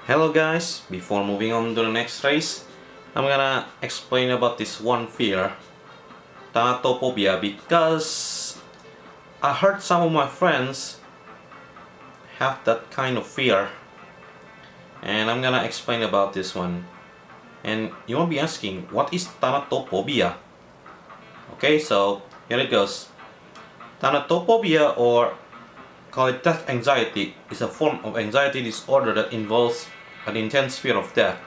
Hello guys, before moving on to the next race, I'm gonna explain about this one fear, Thanatophobia, because I heard some of my friends have that kind of fear, and I'm gonna explain about this one. And you won't be asking, what is Thanatophobia? Okay, so here it goes. Thanatophobia, or call it death anxiety, is a form of anxiety disorder that involves an intense fear of death.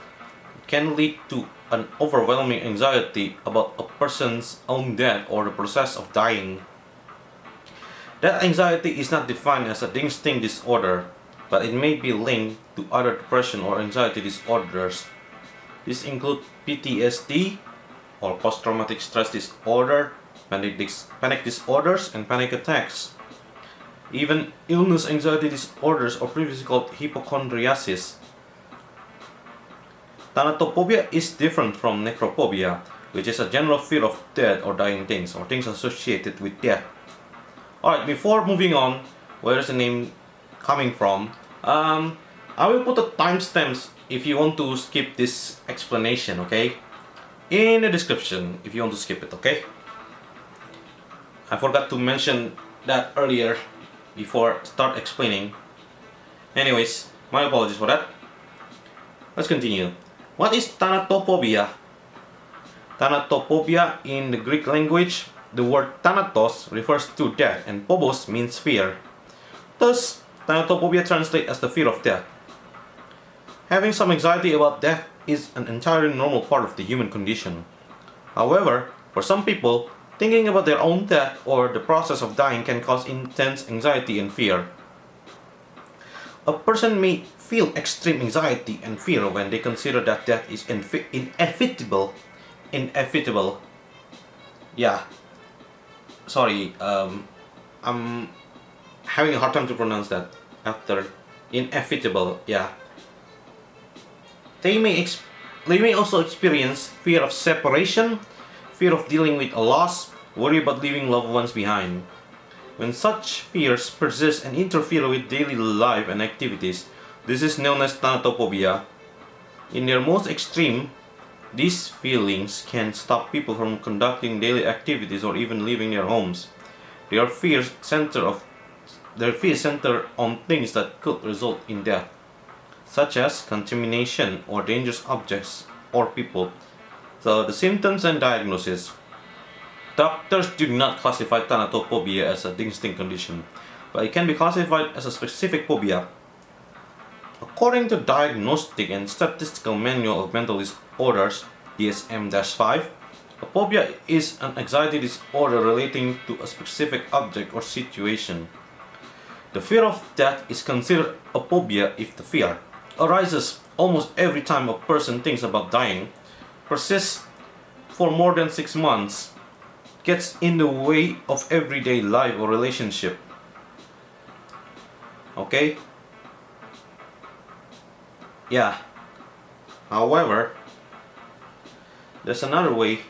It can lead to an overwhelming anxiety about a person's own death or the process of dying. That anxiety is not defined as a distinct disorder, but it may be linked to other depression or anxiety disorders. These include PTSD or post-traumatic stress disorder, panic disorders, and panic attacks. Even illness anxiety disorders, or previously called hypochondriasis. Thanatophobia is different from necrophobia, which is a general fear of dead or dying things, or things associated with death. Alright, before moving on, where is the name coming from? I will put the timestamps if you want to skip this explanation, okay? In the description, if you want to skip it, okay? I forgot to mention that earlier before start explaining. Anyways, my apologies for that. Let's continue. What is Thanatophobia? Thanatophobia in the Greek language, the word thanatos refers to death and phobos means fear. Thus, Thanatophobia translates as the fear of death. Having some anxiety about death is an entirely normal part of the human condition. However, for some people, thinking about their own death or the process of dying can cause intense anxiety and fear. A person may feel extreme anxiety and fear when they consider that death is inevitable. Inevitable. Yeah. Sorry, I'm having a hard time to pronounce that after inevitable. Yeah. They may also experience fear of separation, fear of dealing with a loss, worry about leaving loved ones behind. When such fears persist and interfere with daily life and activities, this is known as thanatophobia. In their most extreme, these feelings can stop people from conducting daily activities or even leaving their homes. Their fears center on things that could result in death, such as contamination or dangerous objects or people. So the symptoms and diagnosis. Doctors do not classify thanatophobia as a distinct condition, but it can be classified as a specific phobia. According to Diagnostic and Statistical Manual of Mental Disorders, DSM-5, a phobia is an anxiety disorder relating to a specific object or situation. The fear of death is considered a phobia if the fear arises almost every time a person thinks about dying, persists for more than 6 months, gets in the way of everyday life or relationship. Okay? Yeah. However, there's another way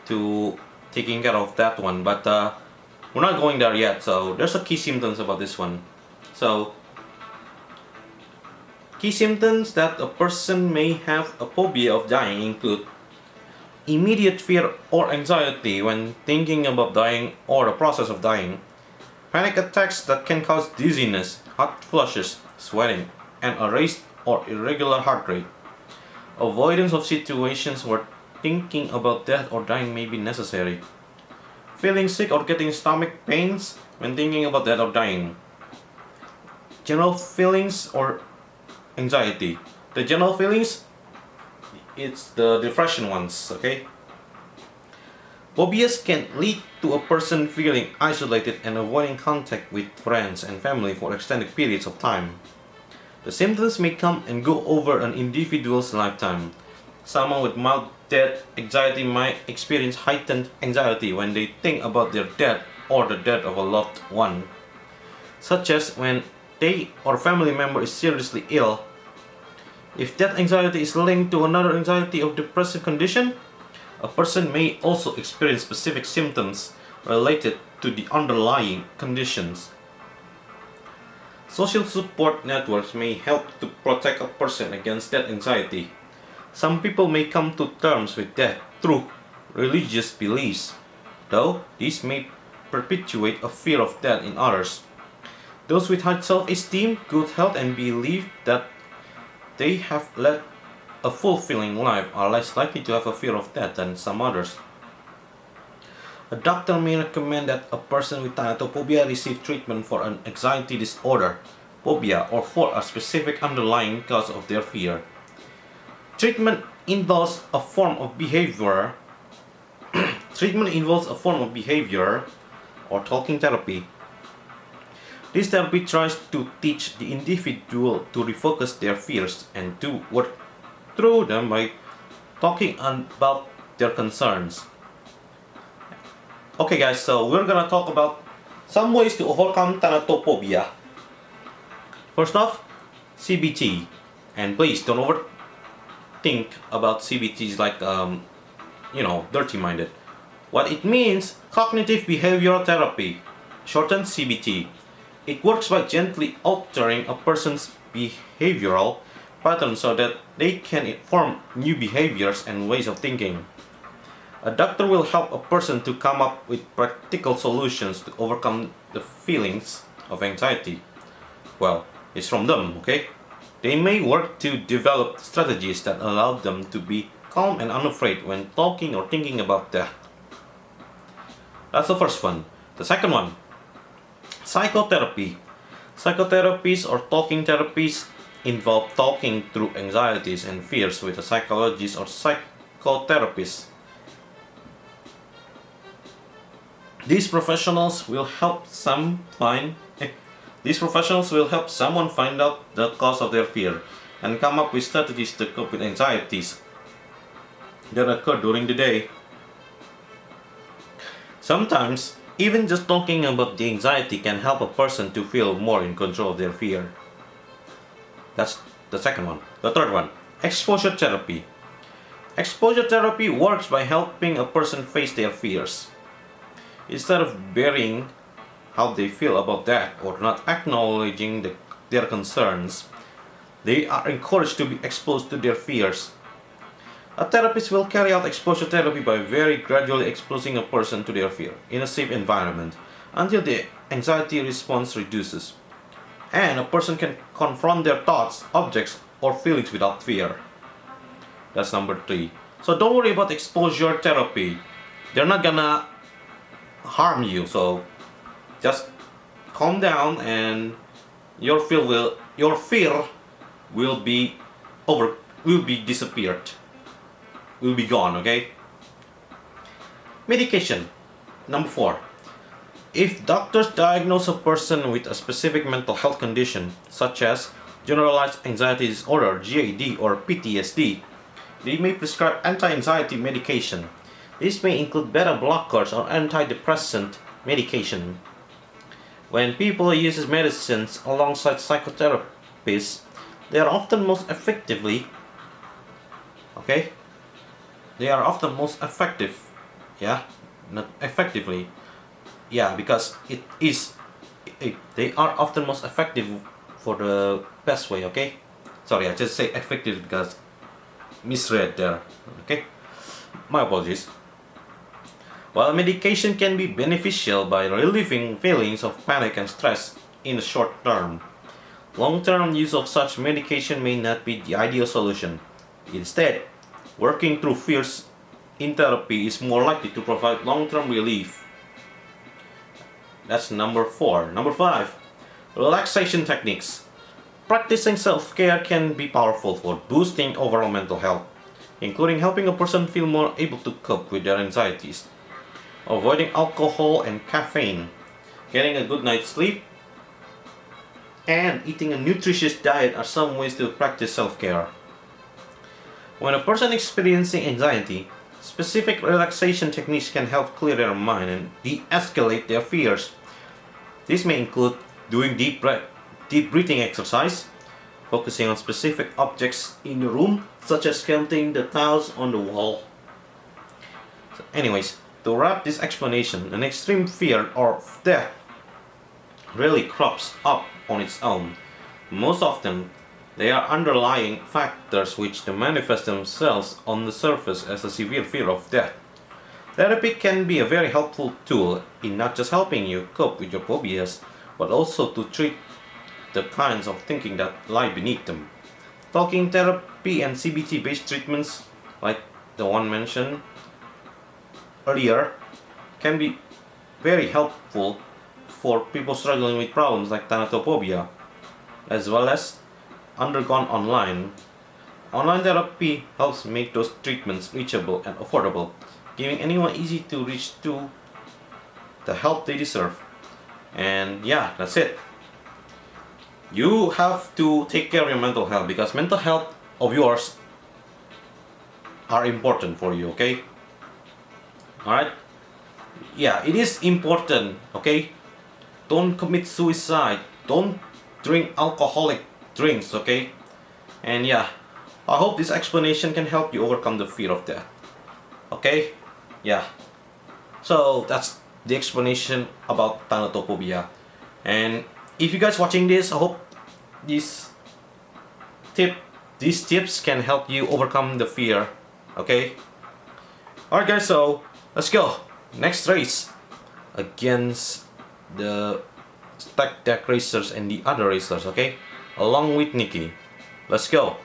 to taking care of that one, but we're not going there yet. So there's a key symptoms about this one. So key symptoms that a person may have a phobia of dying include immediate fear or anxiety when thinking about dying or the process of dying, panic attacks that can cause dizziness, hot flushes, sweating, and a raised or irregular heart rate, avoidance of situations where thinking about death or dying may be necessary, feeling sick or getting stomach pains when thinking about death or dying, general feelings or anxiety. The general feelings, it's the depression ones, okay? Phobias can lead to a person feeling isolated and avoiding contact with friends and family for extended periods of time. The symptoms may come and go over an individual's lifetime. Someone with mild death anxiety might experience heightened anxiety when they think about their death or the death of a loved one, such as when they or family member is seriously ill. If death anxiety is linked to another anxiety or depressive condition, a person may also experience specific symptoms related to the underlying conditions. Social support networks may help to protect a person against death anxiety. Some people may come to terms with death through religious beliefs, though this may perpetuate a fear of death in others. Those with high self-esteem, good health, and belief that they have led a fulfilling life are less likely to have a fear of death than some others. A doctor may recommend that a person with thanatophobia receive treatment for an anxiety disorder, phobia, or for a specific underlying cause of their fear. Treatment involves a form of behavior. Treatment involves a form of behavior or talking therapy. This therapy tries to teach the individual to refocus their fears and to work through them by talking about their concerns. Okay guys, so we're gonna talk about some ways to overcome thanatophobia. First off, CBT. And please don't overthink about CBTs like, dirty-minded. What it means, cognitive behavioral therapy, shortened CBT. It works by gently altering a person's behavioral patterns so that they can form new behaviors and ways of thinking. A doctor will help a person to come up with practical solutions to overcome the feelings of anxiety. Well, it's from them, okay? They may work to develop strategies that allow them to be calm and unafraid when talking or thinking about death. That's the first one. The second one, psychotherapy. Psychotherapies or talking therapies involve talking through anxieties and fears with a psychologist or psychotherapist. These professionals will help someone find out the cause of their fear and come up with strategies to cope with anxieties that occur during the day. Sometimes, even just talking about the anxiety can help a person to feel more in control of their fear. That's the second one. The third one, exposure therapy. Exposure therapy works by helping a person face their fears. Instead of burying how they feel about that or not acknowledging their concerns, they are encouraged to be exposed to their fears. A therapist will carry out exposure therapy by very gradually exposing a person to their fear in a safe environment until the anxiety response reduces, and a person can confront their thoughts, objects, or feelings without fear. That's number 3. So don't worry about exposure therapy. They're not gonna harm you, so just calm down and your fear will be disappeared, will be gone, okay? Medication. Number 4. If doctors diagnose a person with a specific mental health condition such as generalized anxiety disorder, GAD, or PTSD, they may prescribe anti-anxiety medication. This may include beta blockers or antidepressant medication. When people use medicines alongside psychotherapists, they are often most effective, because they are often most effective for the best way, okay? Sorry, I just say effective because misread there, okay? My apologies. While medication can be beneficial by relieving feelings of panic and stress in the short term, long-term use of such medication may not be the ideal solution. Instead, working through fears in therapy is more likely to provide long-term relief. That's number 4. Number 5, relaxation techniques. Practicing self-care can be powerful for boosting overall mental health, including helping a person feel more able to cope with their anxieties. Avoiding alcohol and caffeine, getting a good night's sleep, and eating a nutritious diet are some ways to practice self-care. When a person experiencing anxiety, specific relaxation techniques can help clear their mind and de-escalate their fears. This may include doing deep breathing exercise, focusing on specific objects in the room, such as counting the tiles on the wall. Anyways, to wrap this explanation, an extreme fear of death really crops up on its own. Most often, they are underlying factors which manifest themselves on the surface as a severe fear of death. Therapy can be a very helpful tool in not just helping you cope with your phobias, but also to treat the kinds of thinking that lie beneath them. Talking therapy and CBT based treatments, like the one mentioned earlier, can be very helpful for people struggling with problems like thanatophobia, as well as undergone online. Online therapy helps make those treatments reachable and affordable, giving anyone easy to reach to the help they deserve. And yeah, that's it. You have to take care of your mental health because mental health of yours are important for you, okay? Alright? Yeah, it is important, okay? Don't commit suicide. Don't drink alcoholic drinks, okay? And yeah, I hope this explanation can help you overcome the fear of death. Okay? Yeah. So that's the explanation about thanatophobia. And if you guys watching this, I hope these these tips can help you overcome the fear. Okay? Alright guys, so let's go. Next race against the stack deck racers and the other racers, okay? Along with Nikki. Let's go.